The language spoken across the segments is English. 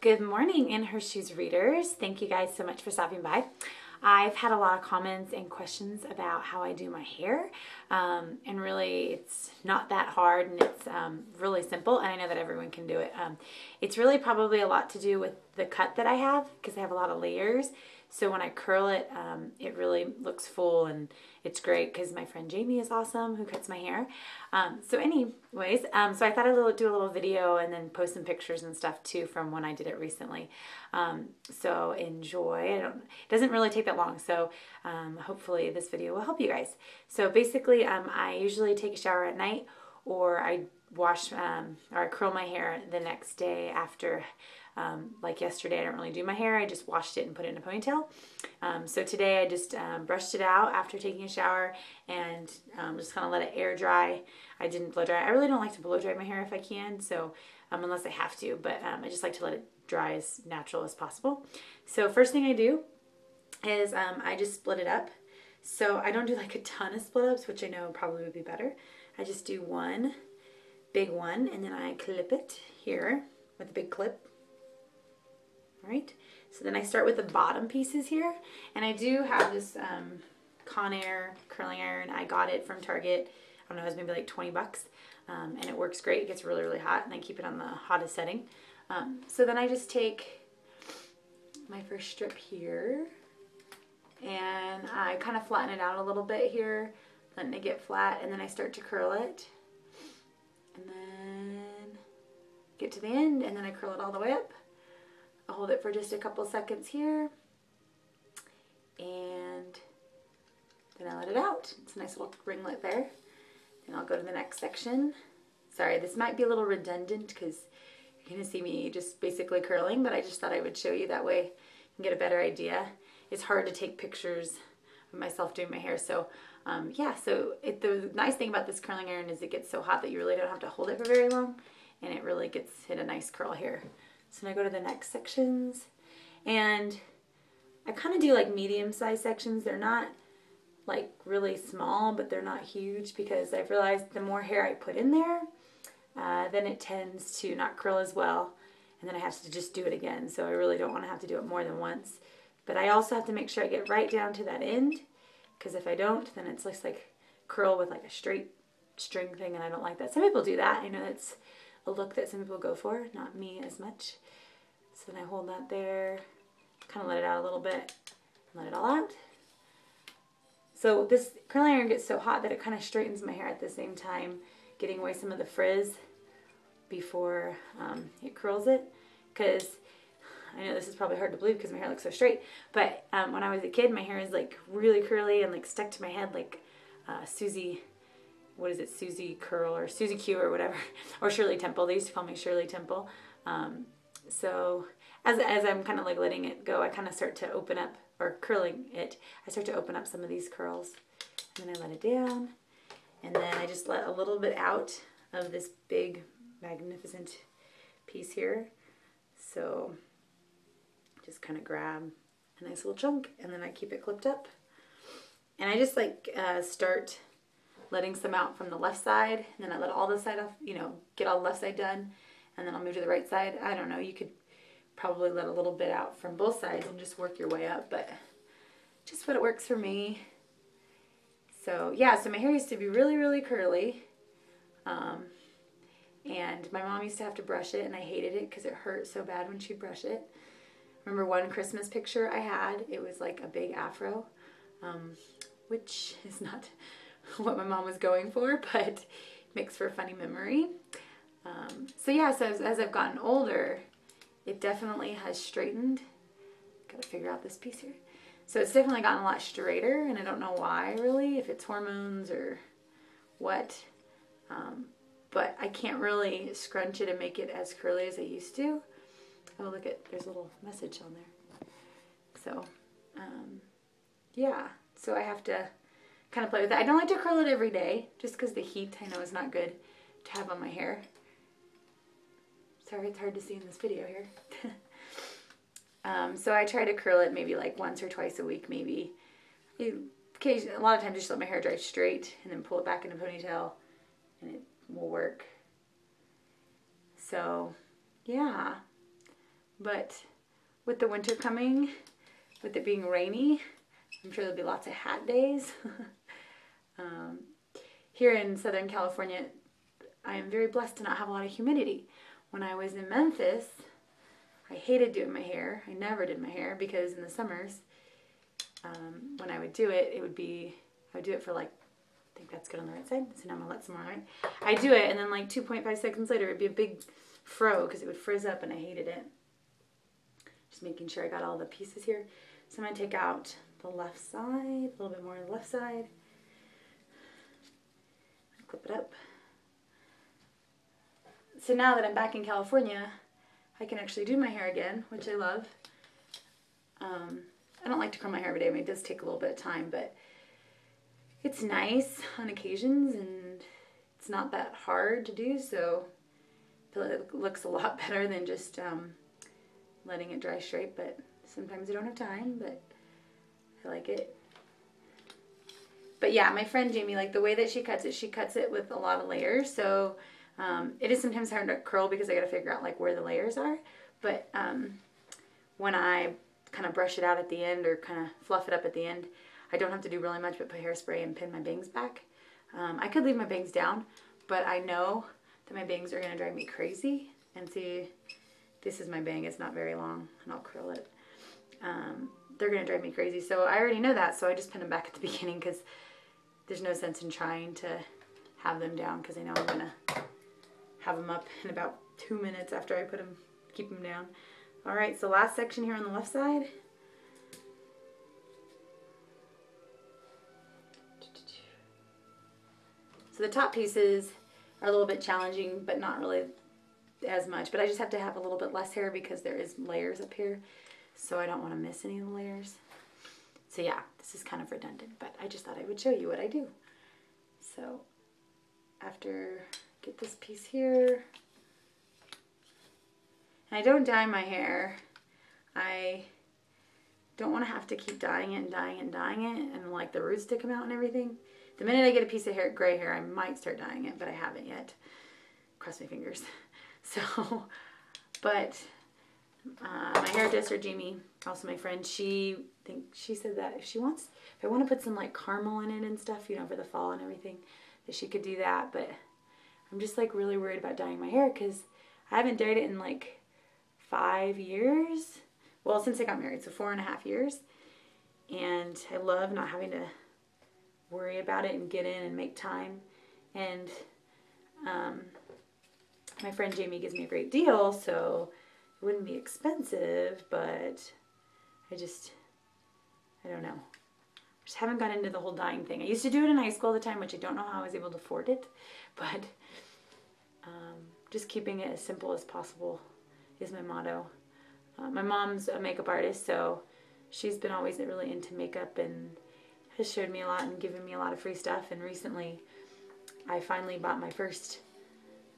Good morning, NHerShoes readers. Thank you guys so much for stopping by. I've had a lot of comments and questions about how I do my hair, and really it's not that hard, and it's really simple, and I know that everyone can do it. It's really probably a lot to do with the cut that I have, because I have a lot of layers. So when I curl it, it really looks full, and it's great because my friend Jamie is awesome who cuts my hair. So anyways, so I thought I'd do a little video and then post some pictures and stuff too from when I did it recently. So enjoy. It doesn't really take that long, so hopefully this video will help you guys. So basically, I usually take a shower at night, or I wash or I curl my hair the next day after. Like yesterday, I didn't really do my hair. I just washed it and put it in a ponytail. So today I just brushed it out after taking a shower and just kind of let it air dry. I didn't blow dry. I really don't like to blow dry my hair if I can, so unless I have to, but I just like to let it dry as natural as possible. So first thing I do is I just split it up. So I don't do like a ton of split ups, which I know probably would be better. I just do one big one, and then I clip it here with a big clip. Right, so then I start with the bottom pieces here, and I do have this Conair curling iron. I got it from Target. I don't know, it was maybe like 20 bucks, and it works great. It gets really, really hot, and I keep it on the hottest setting. So then I just take my first strip here, and I kind of flatten it out a little bit here, letting it get flat, and then I start to curl it, and then get to the end, and then I curl it all the way up. I'll hold it for just a couple seconds here, and then I let it out. It's a nice little ringlet there. Then I'll go to the next section. Sorry, this might be a little redundant because you're going to see me just basically curling, but I just thought I would show you that way you can get a better idea. It's hard to take pictures of myself doing my hair, so yeah, so the nice thing about this curling iron is it gets so hot that you really don't have to hold it for very long, and it really gets hit a nice curl here. So now I go to the next sections, and I kind of do like medium-sized sections. They're not like really small, but they're not huge, because I've realized the more hair I put in there, then it tends to not curl as well, and then I have to just do it again. So I really don't want to have to do it more than once. But I also have to make sure I get right down to that end, because if I don't, then it's just like curl with like a straight string thing, and I don't like that. Some people do that. I know that's a look that some people go for, not me as much. So then I hold that there, kind of let it out a little bit, let it all out. So this curling iron gets so hot that it kind of straightens my hair at the same time, getting away some of the frizz before it curls it. Because I know this is probably hard to believe because my hair looks so straight, but when I was a kid, my hair is like really curly and like stuck to my head like Susie, what is it, Susie Curl or Susie Q or whatever, or Shirley Temple. They used to call me Shirley Temple. So as I'm kind of like letting it go, I kind of start to open up, or curling it, I start to open up some of these curls, and then I let it down, and then I just let a little bit out of this big magnificent piece here. So just kind of grab a nice little chunk, and then I keep it clipped up, and I just like start letting some out from the left side, and then I let all the side off, you know, get all the left side done, and then I'll move to the right side. I don't know, you could probably let a little bit out from both sides and just work your way up, but just what it works for me. So yeah, so my hair used to be really, really curly, and my mom used to have to brush it, and I hated it because it hurt so bad when she'd brush it. Remember one Christmas picture I had, it was like a big afro, which is not what my mom was going for, but makes for a funny memory. So yeah, so as I've gotten older, it definitely has straightened. Gotta figure out this piece here. So it's definitely gotten a lot straighter, and I don't know why really, if it's hormones or what. But I can't really scrunch it and make it as curly as I used to. Oh, look at, there's a little message on there. So, yeah, so I have to kind of play with it. I don't like to curl it every day, just because the heat I know is not good to have on my hair. Sorry, it's hard to see in this video here. So I try to curl it maybe like once or twice a week, maybe. Occasionally, a lot of times just let my hair dry straight and then pull it back in a ponytail, and it will work. So, yeah. But with the winter coming, with it being rainy, I'm sure there'll be lots of hat days. Here in Southern California, I am very blessed to not have a lot of humidity. When I was in Memphis, I hated doing my hair. I never did my hair because in the summers, when I would do it, I would do it for like, I think that's good on the right side. So now I'm going to let some more right. I do it and then like 2.5 seconds later, it'd be a big fro because it would frizz up and I hated it. Just making sure I got all the pieces here. So I'm going to take out the left side, a little bit more on the left side. Clip it up. So now that I'm back in California, I can actually do my hair again, which I love. I don't like to curl my hair every day. I mean, it does take a little bit of time, but it's nice on occasions, and it's not that hard to do, so I feel like it looks a lot better than just letting it dry straight, but sometimes I don't have time, but I like it. But yeah, my friend Jamie, like the way that she cuts it with a lot of layers, so it is sometimes hard to curl because I got to figure out like where the layers are, but when I kind of brush it out at the end or kind of fluff it up at the end, I don't have to do really much but put hairspray and pin my bangs back. I could leave my bangs down, but I know that my bangs are going to drive me crazy. And see, this is my bang. It's not very long, and I'll curl it. They're going to drive me crazy. So I already know that, so I just pin them back at the beginning because there's no sense in trying to have them down because I know I'm going to have them up in about 2 minutes after I keep them down. All right, so last section here on the left side. So the top pieces are a little bit challenging, but not really as much. But I just have to have a little bit less hair because there is layers up here, so I don't want to miss any of the layers. So yeah, this is kind of redundant, but I just thought I would show you what I do. So after get this piece here, and I don't dye my hair. I don't want to have to keep dyeing it and dyeing it and dyeing it and like the roots to come out and everything. The minute I get a piece of gray hair, I might start dyeing it, but I haven't yet. Cross my fingers. So, but my hairdresser, Jamie, also my friend, she said that if I want to put some like caramel in it and stuff, you know, for the fall and everything, that she could do that. But I'm just like really worried about dyeing my hair because I haven't dyed it in like 5 years. Well, since I got married, so 4.5 years. And I love not having to worry about it and get in and make time. And my friend Jamie gives me a great deal, so it wouldn't be expensive, but I don't know. Just haven't got into the whole dyeing thing. I used to do it in high school all the time, which I don't know how I was able to afford it, but just keeping it as simple as possible is my motto. My mom's a makeup artist, so she's been always really into makeup and has showed me a lot and given me a lot of free stuff. And recently, I finally bought my first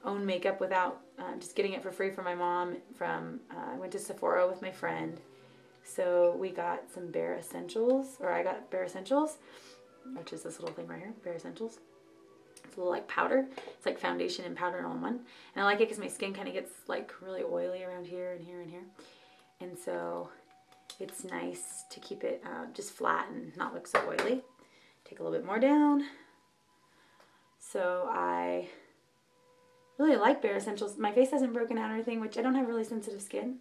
own makeup without just getting it for free from my mom. I went to Sephora with my friend, so we got some Bare Essentials, or I got Bare Essentials, which is this little thing right here, Bare Essentials. It's a little like powder. It's like foundation and powder all in one. And I like it because my skin kind of gets like really oily around here and here and here. And so it's nice to keep it just flat and not look so oily. Take a little bit more down. So I really like Bare Essentials. My face hasn't broken out or anything, which I don't have really sensitive skin.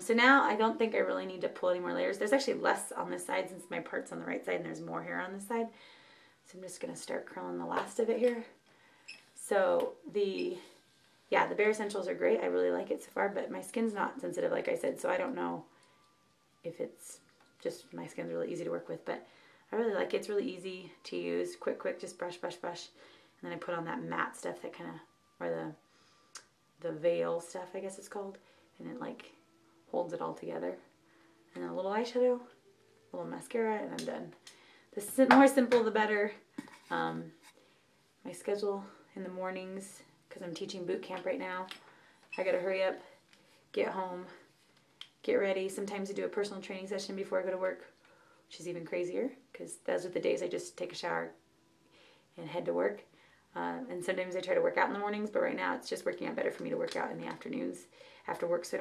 So now I don't think I really need to pull any more layers. There's actually less on this side since my part's on the right side and there's more hair on this side. So I'm just going to start curling the last of it here. So the Bare Essentials are great. I really like it so far, but my skin's not sensitive, like I said, so I don't know if it's just my skin's really easy to work with, but I really like it. It's really easy to use. Quick, just brush, brush, brush. And then I put on that matte stuff that kind of, or the veil stuff, I guess it's called, and it like holds it all together. And then a little eyeshadow, a little mascara, and I'm done. The more simple, the better. My schedule in the mornings, because I'm teaching boot camp right now, I gotta hurry up, get home, get ready. Sometimes I do a personal training session before I go to work, which is even crazier, because those are the days I just take a shower and head to work. And sometimes I try to work out in the mornings, but right now it's just working out better for me to work out in the afternoons after work, so